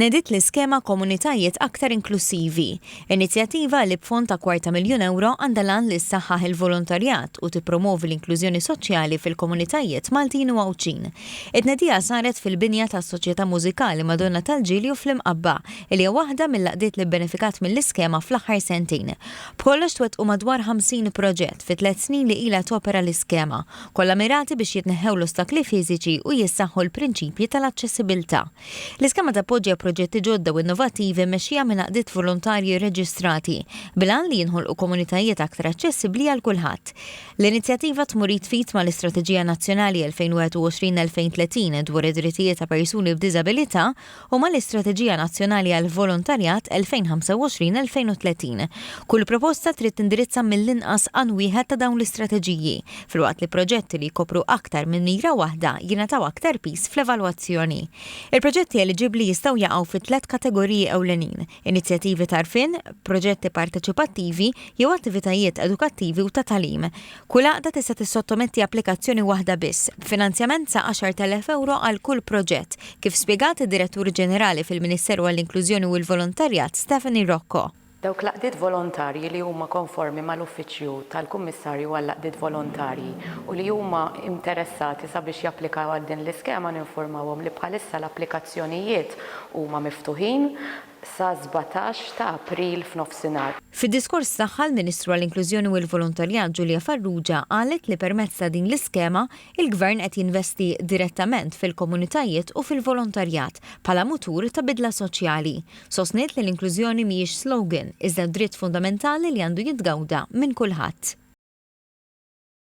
Tnedit l-iskema Komunitajiet Aktar Inklusivi, inizjattiva li b'fond ta' €250,000 għandha lan li ssaħħaħ il-volontarjat u tippromovi l-inklużjoni soċjali fil-komunitajiet Maltin u Għawċin. It-tnedija saret fil-binja tas-Soċjetà Mużikali Madonna tal-Ġili u fl-Imqabba, li hija waħda mill-laqdiet li benefikat mill-iskema fl-aħħar sentejn. B'kollox twettqu madwar 50 proġett fi 3 snin li ilha topera l-iskema, kollha mirati biex jitneħħew l-ostakli fiżiċi u jissaħħu l-prinċipji tal-aċċessibilità. L-iskema tappoġġja proġetti ġodda u innovattivi mexxija minn għaqdiet volontarji reġistrati bilan li jinħolqu komunitajiet aktar aċċessibbli għal kulħadd. L-inizjattiva tmur jitfit mal-Istrateġija Nazzjonali 2021-2030 dwar id-drittijiet ta' persuni b'diżabilità u mal-Istrateġija Nazzjonali għal Volontarjat 2025-2030. Kull proposta trid tindirizza mill-inqas għan wieħed ta' dawn l-istrateġiji, filwaqt li proġetti li jkopru aktar minn mira waħda jingħataw aktar pis fl-evalwazzjoni. Il-proġetti eliġibbli jistgħu jaqgħu fi 3 kategoriji ewlenin: inizjattivi tarfin, proġetti parteċipattivi jew attivitajiet edukattivi u ta' tagħlim. Kull għaqda tista' tissottometti applikazzjoni waħda biss, finanzjament sa' €10,000 għal kull proġett, kif spjegat id-Direttur Ġenerali fil-Ministeru għall-Inklużjoni u l-Volontarjat Stephanie Rocco. Dawk l-għaqdiet volontarji li huma konformi mal-uffiċċju tal-Kummissarju għall-għaqdiet volontarji u li huma interessati sabiex japplikaw għal din l-iskema ninformawhom li bħalissa l-applikazzjonijiet huma miftuħin sa 17 ta' April f'nofsinhar. Fid-diskors tagħha l-Ministru għall-Inklużjoni u l-Volontarjat Ġulja Farrugia qalet li permezz ta' din l-iskema il-Gvern qed jinvesti direttament fil-komunitajiet u fil-volontarjat bħala mutur ta' bidla soċjali. Sostniet li l-inklużjoni mhijiex slogan, iżda dritt fundamentali li għandu jitgawda minn kulħadd.